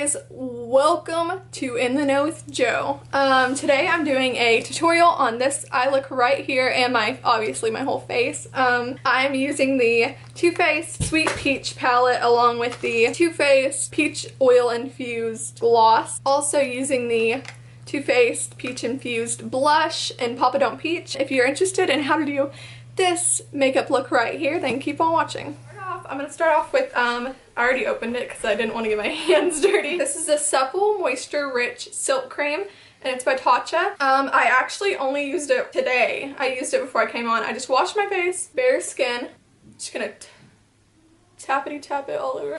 guys, welcome to In the Know with Jo. Today I'm doing a tutorial on this eye look right here and obviously my whole face. I'm using the Too Faced Sweet Peach palette along with the Too Faced Peach Oil Infused Gloss. Also using the Too Faced Peach Infused Blush and Papa Don't Peach. If you're interested in how to do this makeup look right here, then keep on watching. I'm going to start off with, I already opened it because I didn't want to get my hands dirty. This is a Supple Moisture Rich Silk Cream and it's by Tatcha. I actually only used it today. I used it before I came on. I just washed my face, bare skin. Just going to tappity tap it all over.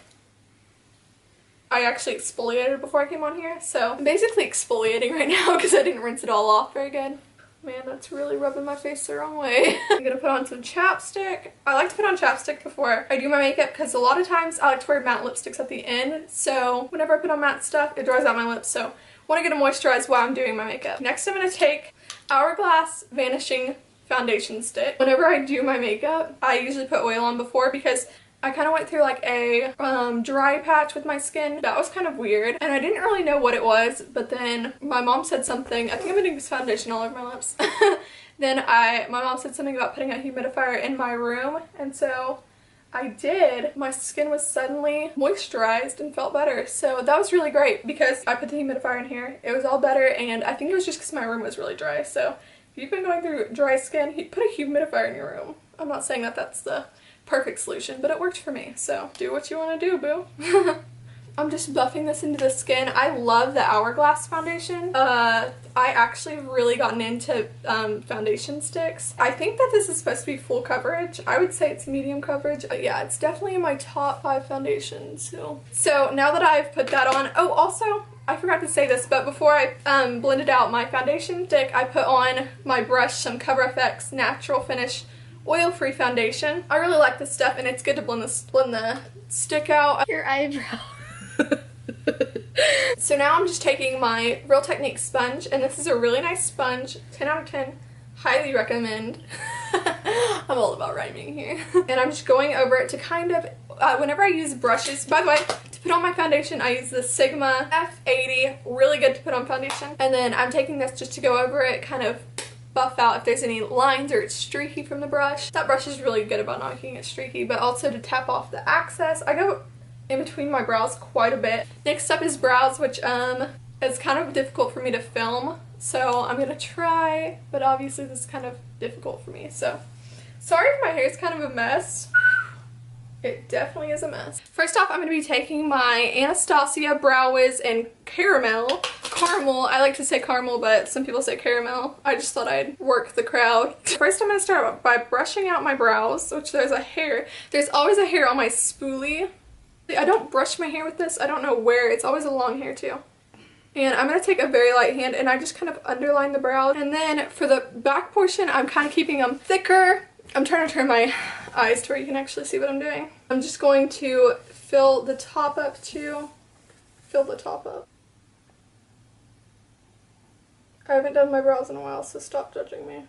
I actually exfoliated before I came on here, so I'm basically exfoliating right now because I didn't rinse it all off very good. Man, that's really rubbing my face the wrong way. I'm gonna put on some chapstick. I like to put on chapstick before I do my makeup because a lot of times I like to wear matte lipsticks at the end. So whenever I put on matte stuff, it dries out my lips. So I want to get them moisturized while I'm doing my makeup. Next, I'm gonna take Hourglass Vanishing Foundation Stick. Whenever I do my makeup, I usually put oil on before because I kind of went through like a dry patch with my skin. That was kind of weird and I didn't really know what it was, but then my mom said something. I think I'm gonna use foundation all over my lips. Then my mom said something about putting a humidifier in my room, and so I did. My skin was suddenly moisturized and felt better, so that was really great because I put the humidifier in here. It was all better, and I think it was just because my room was really dry. So if you've been going through dry skin, put a humidifier in your room. I'm not saying that that's the perfect solution, but it worked for me, so do what you want to do, boo. I'm just buffing this into the skin. I love the Hourglass foundation. I actually have really gotten into foundation sticks. I think that this is supposed to be full coverage. I would say it's medium coverage, but yeah, it's definitely in my top 5 foundations. So now that I've put that on, oh, also, I forgot to say this, but before I blended out my foundation stick, I put on my brush some Cover FX Natural Finish oil-free foundation. I really like this stuff and it's good to blend the stick out. Your eyebrow. So now I'm just taking my Real Technique sponge, and this is a really nice sponge. 10 out of 10. Highly recommend. I'm all about rhyming here. And I'm just going over it to kind of, whenever I use brushes, by the way, to put on my foundation, I use the Sigma F80. Really good to put on foundation. And then I'm taking this just to go over it, kind of buff out if there's any lines or it's streaky from the brush. That brush is really good about not making it streaky, but also to tap off the excess. I go in between my brows quite a bit. Next up is brows, which is kind of difficult for me to film, so I'm gonna try, but obviously this is kind of difficult for me, so sorry if my hair is kind of a mess. It definitely is a mess. First off, I'm going to be taking my Anastasia Brow Wiz in Caramel. I like to say caramel, but some people say caramel. I just thought I'd work the crowd. First, I'm going to start by brushing out my brows, which there's a hair. There's always a hair on my spoolie. I don't brush my hair with this. I don't know where. It's always a long hair too. And I'm going to take a very light hand and I just kind of underline the brow. And then for the back portion, I'm kind of keeping them thicker. I'm trying to turn my eyes to where you can actually see what I'm doing. I'm just going to fill the top up too. Fill the top up. I haven't done my brows in a while, so stop judging me.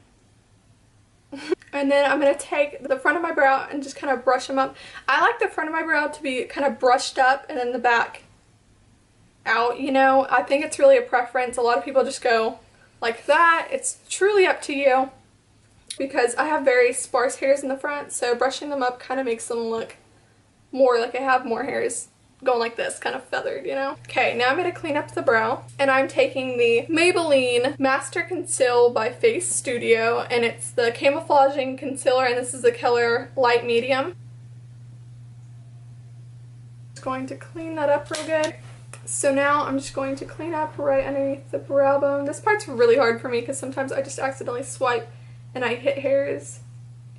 And then I'm going to take the front of my brow and just kind of brush them up. I like the front of my brow to be kind of brushed up and then the back out, you know. I think it's really a preference. A lot of people just go like that. It's truly up to you, because I have very sparse hairs in the front, so brushing them up kind of makes them look more like I have more hairs going like this, kind of feathered, you know? Okay, now I'm going to clean up the brow, and I'm taking the Maybelline Master Conceal by Face Studio, and it's the camouflaging concealer, and this is the color light medium. Just going to clean that up real good. So now I'm just going to clean up right underneath the brow bone. This part's really hard for me because sometimes I just accidentally swipe and I hit hairs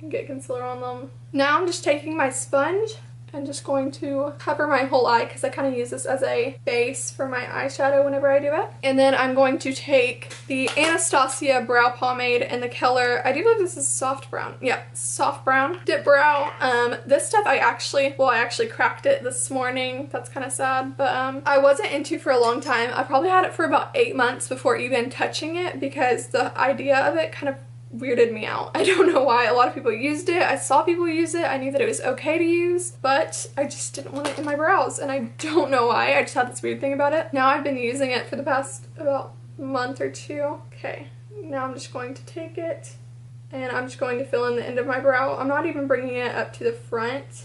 and get concealer on them. Now I'm just taking my sponge and just going to cover my whole eye because I kind of use this as a base for my eyeshadow whenever I do it. And then I'm going to take the Anastasia brow pomade in the color, I do believe this is soft brown. Yeah, soft brown. Dip brow. This stuff I actually cracked it this morning. That's kind of sad, but I wasn't into for a long time. I probably had it for about 8 months before even touching it because the idea of it kind of weirded me out. I don't know why. A lot of people used it. I saw people use it. I knew that it was okay to use, but I just didn't want it in my brows, and I don't know why. I just had this weird thing about it. Now I've been using it for the past about month or two. Okay, now I'm just going to take it and I'm just going to fill in the end of my brow. I'm not even bringing it up to the front.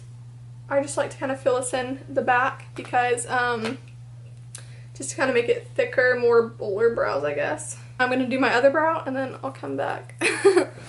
I just like to kind of fill this in the back because just to kind of make it thicker, more bolder brows, I guess. I'm going to do my other brow and then I'll come back.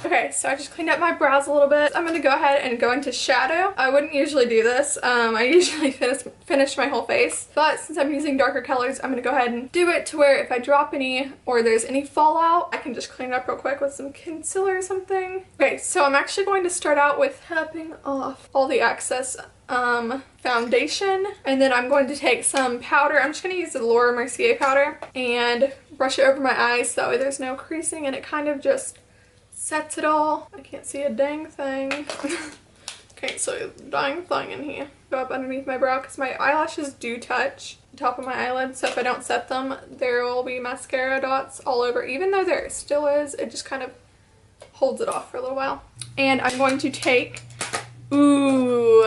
Okay, so I just cleaned up my brows a little bit. I'm going to go ahead and go into shadow. I wouldn't usually do this. I usually finish my whole face, but since I'm using darker colors, I'm going to go ahead and do it to where if I drop any or there's any fallout, I can just clean it up real quick with some concealer or something. Okay, so I'm actually going to start out with tapping off all the excess foundation, and then I'm going to take some powder. I'm just going to use the Laura Mercier powder and brush it over my eyes so that way there's no creasing and it kind of just sets it all. I can't see a dang thing. Okay, so dang thing in here. Go up underneath my brow because my eyelashes do touch the top of my eyelid, so if I don't set them, there will be mascara dots all over. Even though there still is, it just kind of holds it off for a little while. And I'm going to take, ooh,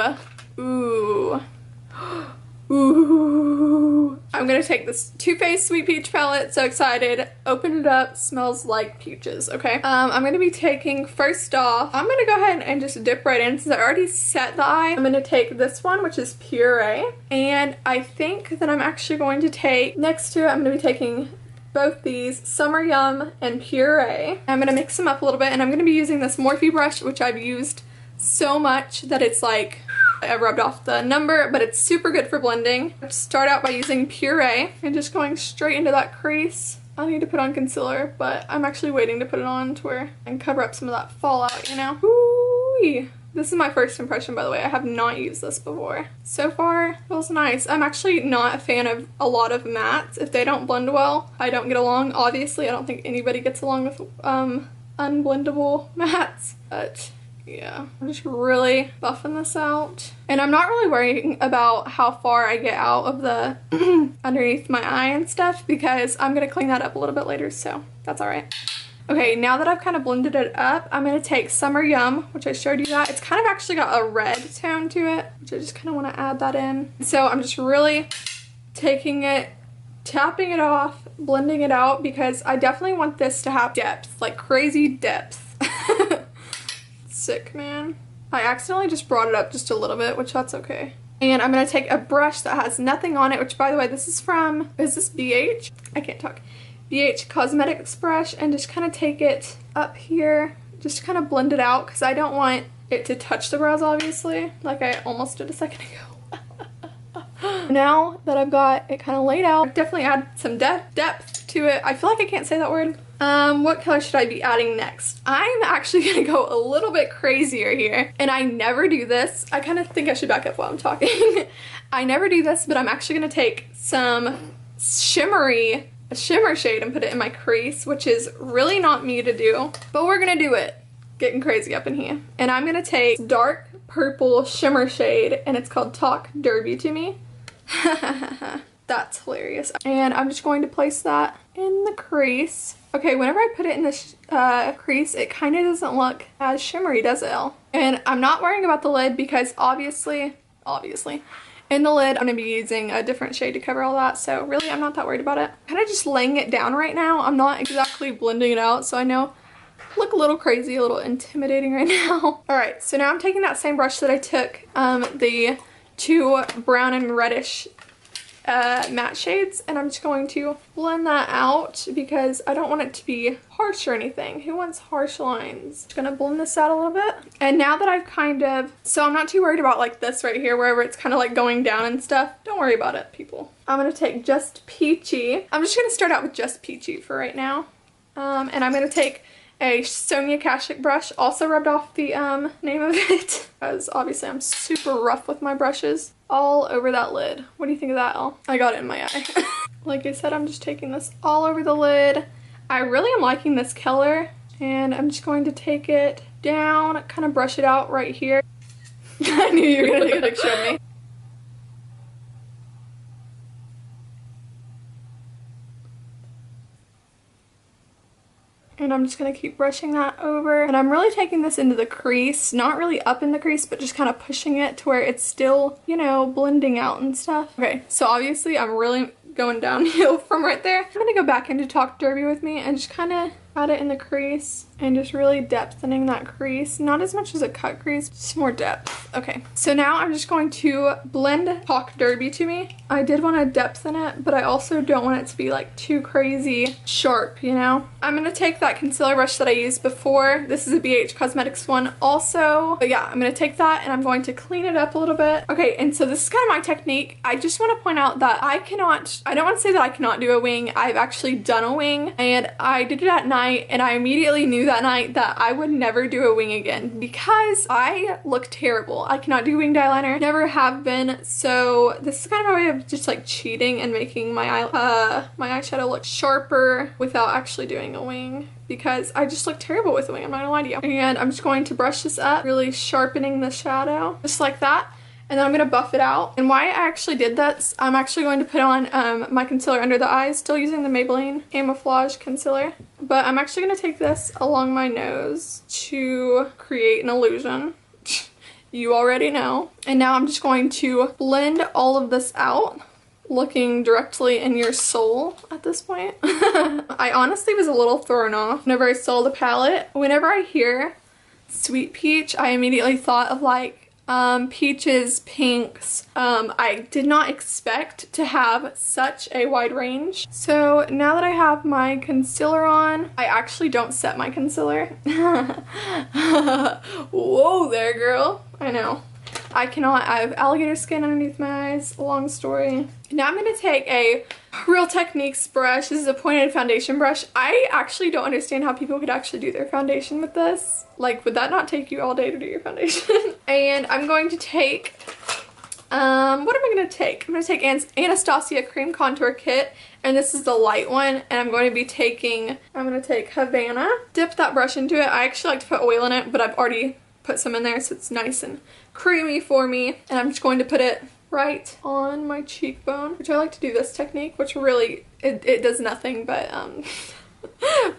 I'm gonna take this Too Faced Sweet Peach palette. So excited. Open it up. Smells like peaches. Okay. I'm gonna be taking, first off, I'm gonna go ahead and just dip right in since I already set the eye. I'm gonna take this one, which is Puree, and I think that I'm actually going to take, next to it, I'm gonna be taking both these, Summer Yum and Puree. I'm gonna mix them up a little bit, and I'm gonna be using this Morphe brush, which I've used so much that it's like, I rubbed off the number, but it's super good for blending. Start out by using Puree and just going straight into that crease. I need to put on concealer, but I'm actually waiting to put it on to where I can cover up some of that fallout, you know? Ooh-wee. This is my first impression, by the way. I have not used this before. So far, it feels nice. I'm actually not a fan of a lot of mattes. If they don't blend well, I don't get along. Obviously, I don't think anybody gets along with unblendable mattes, but yeah, I'm just really buffing this out. And I'm not really worrying about how far I get out of the underneath my eye and stuff because I'm going to clean that up a little bit later, so that's alright. Okay, now that I've kind of blended it up, I'm going to take Summer Yum, which I showed you that. It's kind of actually got a red tone to it, which I just kind of want to add that in. So I'm just really taking it, tapping it off, blending it out because I definitely want this to have depth, like crazy depth. Sick, man. I accidentally just brought it up just a little bit, which that's okay. And I'm going to take a brush that has nothing on it, which by the way, this is from, is this BH? I can't talk. BH Cosmetics brush, and just kind of take it up here, just to kind of blend it out because I don't want it to touch the brows, obviously, like I almost did a second ago. Now that I've got it kind of laid out, I've definitely add some depth to it. I feel like I can't say that word. What color should I be adding next? I'm actually gonna go a little bit crazier here, and I never do this. I kind of think I should back up while I'm talking. I never do this, but I'm actually gonna take some shimmer shade and put it in my crease, which is really not me to do, but we're gonna do it. Getting crazy up in here. And I'm gonna take dark purple shimmer shade, and it's called Talk Derby to Me. That's hilarious. And I'm just going to place that in the crease. Okay, whenever I put it in this crease, it kind of doesn't look as shimmery, does it? And I'm not worrying about the lid because obviously, in the lid, I'm going to be using a different shade to cover all that. So really, I'm not that worried about it. Kind of just laying it down right now. I'm not exactly blending it out, so I know I look a little crazy, a little intimidating right now. All right, so now I'm taking that same brush that I took the two brown and reddish matte shades, and I'm just going to blend that out because I don't want it to be harsh or anything. Who wants harsh lines? Just gonna blend this out a little bit. And now that I've kind of, so I'm not too worried about like this right here, wherever it's kind of like going down and stuff. Don't worry about it, people. I'm gonna take Just Peachy. I'm just gonna start out with Just Peachy for right now. And I'm gonna take a Sonia Kashuk brush, also rubbed off the name of it, because obviously I'm super rough with my brushes, all over that lid. What do you think of that, Elle? I got it in my eye. Like I said, I'm just taking this all over the lid. I really am liking this color, and I'm just going to take it down, kind of brush it out right here. I knew you were gonna take a picture of me. And And I'm just gonna keep brushing that over. And I'm really taking this into the crease, not really up in the crease, but just kind of pushing it to where it's still, you know, blending out and stuff. Okay, so obviously I'm really going downhill from right there. I'm gonna go back into Talk Derby with me and just kind of add it in the crease and just really depthening that crease. Not as much as a cut crease, just more depth. Okay, so now I'm just going to blend Talk Derby to me. I did want to depthen it, but I also don't want it to be like too crazy sharp, you know? I'm gonna take that concealer brush that I used before. This is a BH Cosmetics one also. But yeah, I'm gonna take that and I'm going to clean it up a little bit. Okay, and so this is kind of my technique. I just want to point out that I don't want to say that I cannot do a wing. I've actually done a wing and I did it at night, and I immediately knew that night that I would never do a wing again because I look terrible. I cannot do winged eyeliner, never have been, so this is kind of my way of just like cheating and making my eyeshadow look sharper without actually doing a wing, because I just look terrible with a wing, I'm not gonna lie to you. And I'm just going to brush this up, really sharpening the shadow, just like that. And then I'm going to buff it out. And why I actually did that, I'm actually going to put on my concealer under the eyes, still using the Maybelline Camouflage Concealer. But I'm actually going to take this along my nose to create an illusion. You already know. And now I'm just going to blend all of this out, looking directly in your soul at this point. I honestly was a little thrown off whenever I saw the palette. Whenever I hear Sweet Peach, I immediately thought of like peaches, pinks. I did not expect to have such a wide range. So now that I have my concealer on, I actually don't set my concealer. Whoa there, girl. I know. I cannot. I have alligator skin underneath my eyes. Long story. Now I'm going to take a Real Techniques brush. This is a pointed foundation brush. I actually don't understand how people could actually do their foundation with this. Like, would that not take you all day to do your foundation? And I'm going to take, what am I going to take? I'm going to take Anastasia Cream Contour Kit, and this is the light one, and I'm going to take Havana. Dip that brush into it. I actually like to put oil in it, but I've already put some in there, so it's nice and creamy for me. And I'm just going to put it right on my cheekbone, which I like to do this technique, which really, it does nothing but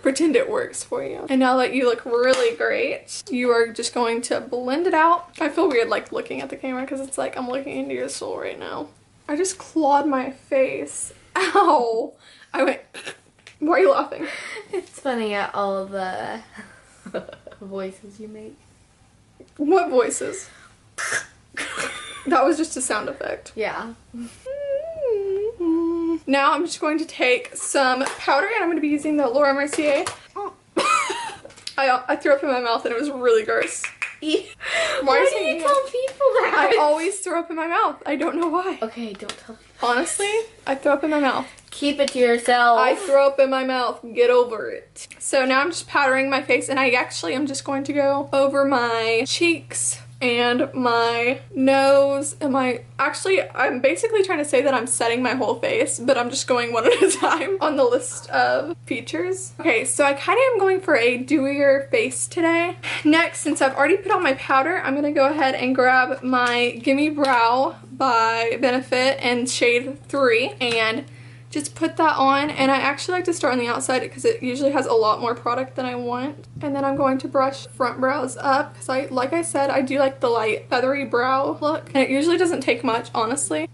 pretend it works for you. And now that you look really great, you are just going to blend it out. I feel weird like looking at the camera because it's like I'm looking into your soul right now. I just clawed my face. Ow! I went, why are you laughing? It's funny at all the voices you make. What voices? That was just a sound effect. Yeah. Now I'm just going to take some powder, and I'm going to be using the Laura Mercier. I threw up in my mouth and it was really gross. Why do you tell people that? I always throw up in my mouth. I don't know why. Okay, don't tell people. Honestly, I throw up in my mouth. Keep it to yourself. I throw up in my mouth. Get over it. So now I'm just powdering my face, and I actually am just going to go over my cheeks and my nose and I'm basically trying to say that I'm setting my whole face, but I'm just going one at a time on the list of features. Okay, so I kind of am going for a dewier face today. Next, since I've already put on my powder, I'm gonna go ahead and grab my Gimme Brow by Benefit in shade 3 and just put that on. And I actually like to start on the outside because it usually has a lot more product than I want. And then I'm going to brush front brows up because like I said, I do like the light feathery brow look. And it usually doesn't take much, honestly.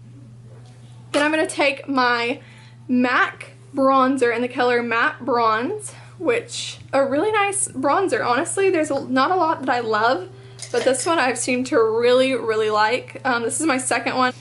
Then I'm going to take my MAC bronzer in the color Matte Bronze, which a really nice bronzer. Honestly, there's not a lot that I love, but this one I've seemed to really, really like. This is my second one.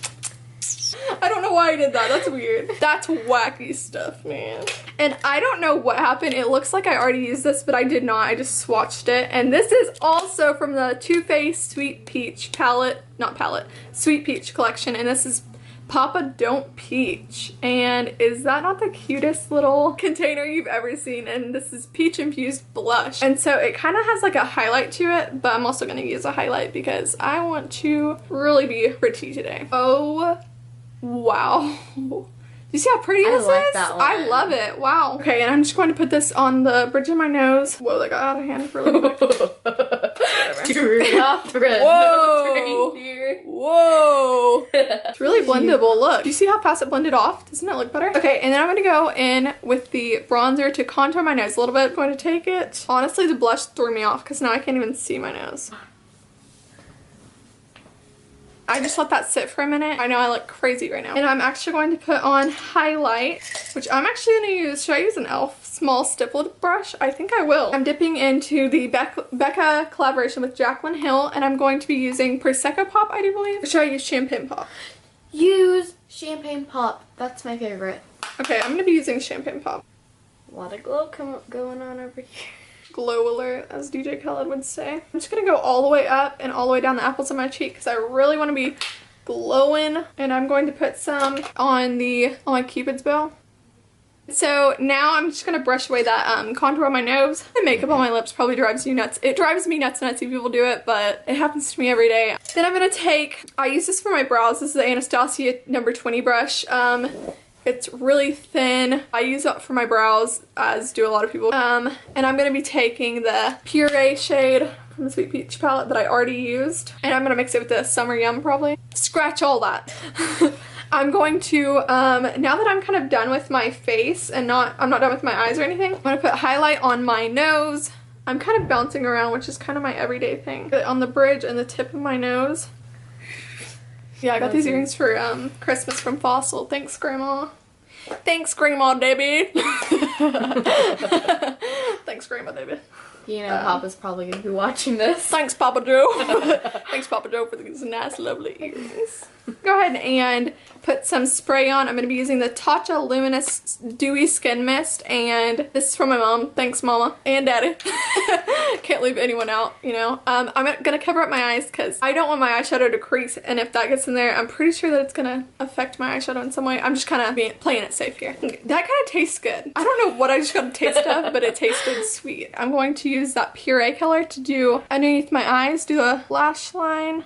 I don't know why I did that. That's weird. That's wacky stuff, man. And I don't know what happened. It looks like I already used this, but I did not. I just swatched it. And this is also from the Too Faced Sweet Peach palette. Not palette. Sweet Peach collection. And this is Papa Don't Peach. And is that not the cutest little container you've ever seen? And this is peach infused blush. And so it kind of has like a highlight to it, but I'm also going to use a highlight because I want to really be pretty today. Oh, wow. You see how pretty this is? That one. I love it. Wow. Okay, and I'm just going to put this on the bridge of my nose. Whoa, that got out of hand really quick. Whatever. Rudolph the Red-Nosed Reindeer. Whoa! It's really blendable. Look. Do you see how fast it blended off? Doesn't it look better? Okay, and then I'm going to go in with the bronzer to contour my nose a little bit. I'm going to take it. Honestly, the blush threw me off because now I can't even see my nose. I just let that sit for a minute. I know I look crazy right now. And I'm actually going to put on highlight, which I'm actually going to use, should I use an e.l.f. small stippled brush? I think I will. I'm dipping into the Becca collaboration with Jaclyn Hill, and I'm going to be using Prosecco Pop, I do believe. Or should I use Champagne Pop? Use Champagne Pop. That's my favorite. Okay, I'm going to be using Champagne Pop. A lot of glow going on over here. Glow alert, as DJ Khaled would say. I'm just gonna go all the way up and all the way down the apples of my cheek because I really want to be glowing. And I'm going to put some on my Cupid's bow. So now I'm just gonna brush away that contour on my nose. The makeup on my lips probably drives you nuts. It drives me nuts when I see people do it, but it happens to me every day. Then I'm gonna I use this for my brows. This is the Anastasia number 20 brush. It's really thin. I use it for my brows, as do a lot of people. And I'm going to be taking the Puree shade from the Sweet Peach palette that I already used. And I'm going to mix it with the Summer Yum probably. Scratch all that. I'm going to, now that I'm kind of done with my face and I'm not done with my eyes or anything, I'm going to put highlight on my nose. I'm kind of bouncing around, which is kind of my everyday thing. On the bridge and the tip of my nose. Yeah, I got these earrings for Christmas from Fossil. Thanks, Grandma. Thanks, Grandma Debbie. Thanks, Grandma Debbie. You know, Papa's probably going to be watching this. Thanks, Papa Joe. Thanks, Papa Joe, for these nice, lovely earrings. Go ahead and put some spray on. I'm going to be using the Tatcha Luminous Dewy Skin Mist, and this is from my mom. Thanks, Mama and Daddy. Can't leave anyone out, you know. I'm going to cover up my eyes because I don't want my eyeshadow to crease, and if that gets in there, I'm pretty sure that it's going to affect my eyeshadow in some way. I'm just kind of playing it safe here. That kind of tastes good. I don't know what I just got a taste of, but it tasted sweet. I'm going to use that Puree color to do underneath my eyes, do a lash line.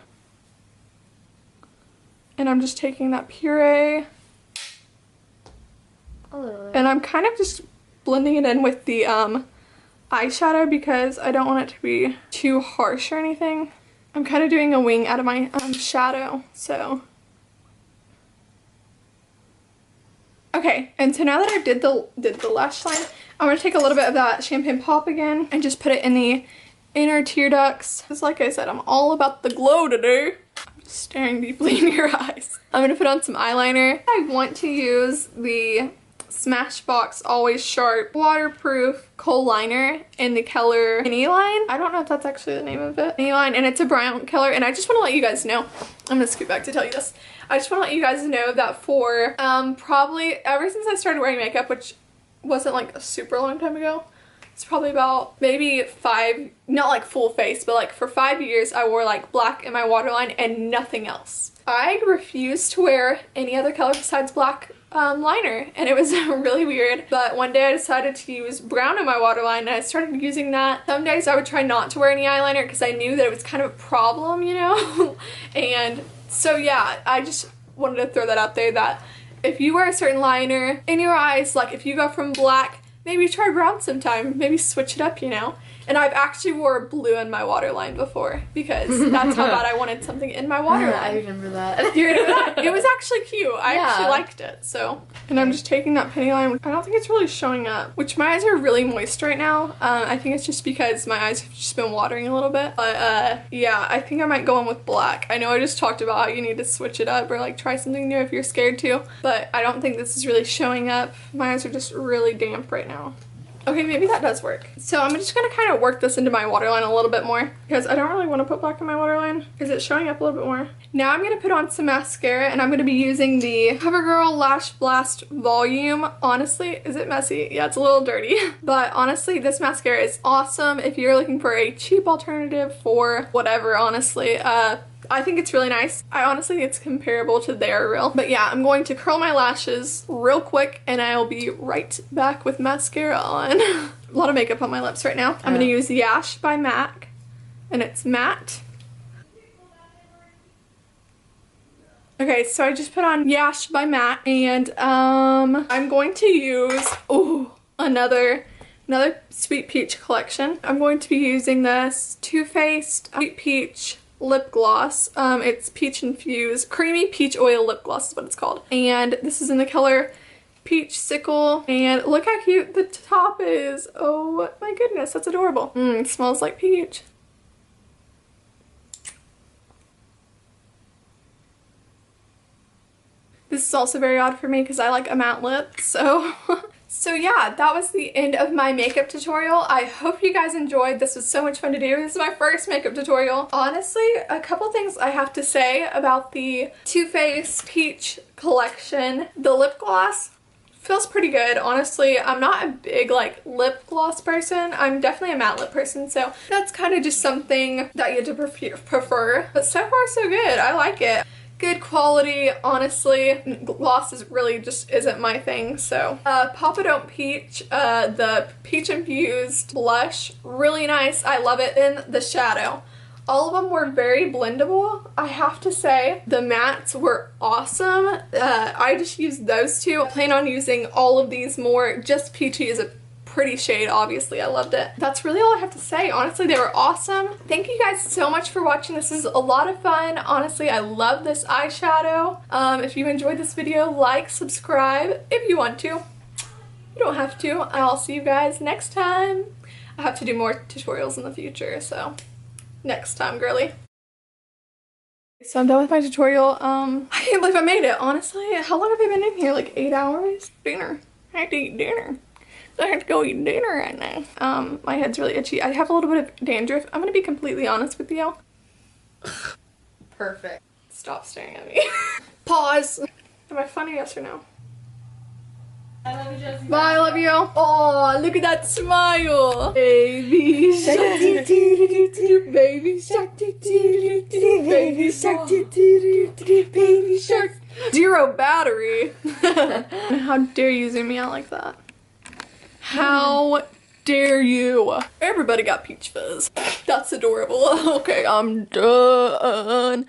And I'm just taking that Puree, and I'm kind of just blending it in with the eyeshadow because I don't want it to be too harsh or anything. I'm kind of doing a wing out of my shadow, so. Okay, and so now that I did the lash line, I'm going to take a little bit of that Champagne Pop again and just put it in the inner tear ducts. Because like I said, I'm all about the glow today. Staring deeply in your eyes. I'm gonna put on some eyeliner. I want to use the Smashbox Always Sharp Waterproof Kohl Liner in the color Penny Line. I don't know if that's actually the name of it. Penny Line, and it's a brown color, and I just want to let you guys know. I'm gonna scoot back to tell you this. I just want to let you guys know that for probably ever since I started wearing makeup, which wasn't like a super long time ago, it's probably about maybe 5, not like full face, but like for 5 years I wore like black in my waterline and nothing else. I refused to wear any other color besides black liner, and it was really weird. But one day I decided to use brown in my waterline and I started using that. Some days I would try not to wear any eyeliner because I knew that it was kind of a problem, you know? And so yeah, I just wanted to throw that out there that if you wear a certain liner in your eyes, like if you go from black, maybe try brown sometime, maybe switch it up, you know? And I've actually wore blue in my waterline before because that's how bad I wanted something in my waterline. I remember that. You remember that? It was actually cute. I actually liked it, so. And I'm just taking that penny line. I don't think it's really showing up, which my eyes are really moist right now. I think it's just because my eyes have just been watering a little bit. But yeah, I think I might go in with black. I know I just talked about how you need to switch it up or like try something new if you're scared to, but I don't think this is really showing up. My eyes are just really damp right now. Okay, maybe that does work. So I'm just gonna kind of work this into my waterline a little bit more because I don't really want to put black in my waterline because it's showing up a little bit more. Now I'm gonna put on some mascara, and I'm gonna be using the CoverGirl Lash Blast Volume. Honestly, is it messy? Yeah, it's a little dirty. But honestly, this mascara is awesome if you're looking for a cheap alternative for whatever, honestly. I think it's really nice. I honestly think it's comparable to They're Real. But yeah, I'm going to curl my lashes real quick and I'll be right back with mascara on. A lot of makeup on my lips right now. I'm going to use Yash by MAC, and it's matte. Okay, so I just put on Yash by MAC, and I'm going to use another another Sweet Peach collection. I'm going to be using this Too Faced Sweet Peach lip gloss. It's peach infused, creamy peach oil lip gloss is what it's called. And this is in the color Peach Sickle. And look how cute the top is. Oh my goodness, that's adorable. It smells like peach. This is also very odd for me because I like a matte lip, so... So yeah, that was the end of my makeup tutorial. I hope you guys enjoyed. This was so much fun to do. This is my first makeup tutorial. Honestly, a couple things I have to say about the Too Faced Peach collection. The lip gloss feels pretty good. Honestly, I'm not a big like lip gloss person. I'm definitely a matte lip person, so that's kind of just something that you have to prefer. But so far so good. I like it. Good quality, honestly. Gloss is really just isn't my thing, so. Papa Don't Peach, the peach infused blush, really nice. I love it. In the shadow. All of them were very blendable, I have to say. The mattes were awesome. I just used those two. I plan on using all of these more. Just Peachy is a pretty shade, obviously. I loved it. That's really all I have to say. Honestly, they were awesome. Thank you guys so much for watching. This is a lot of fun. Honestly, I love this eyeshadow. If you enjoyed this video, like, subscribe if you want to. You don't have to. I'll see you guys next time. I have to do more tutorials in the future, so next time, girly. So I'm done with my tutorial. I can't believe I made it, honestly. How long have I been in here? Like 8 hours? Dinner. I have to eat dinner. I have to go eat dinner right now. My head's really itchy. I have a little bit of dandruff. I'm gonna be completely honest with you. Perfect. Stop staring at me. Pause. Am I funny, yes or no? I love you, Josie. Bye, I love you. Oh, look at that smile. Baby shark, baby shark, baby shark, baby shark. 0 battery. How dare you zoom me out like that? How dare you? Everybody got peach fuzz. That's adorable. Okay, I'm done.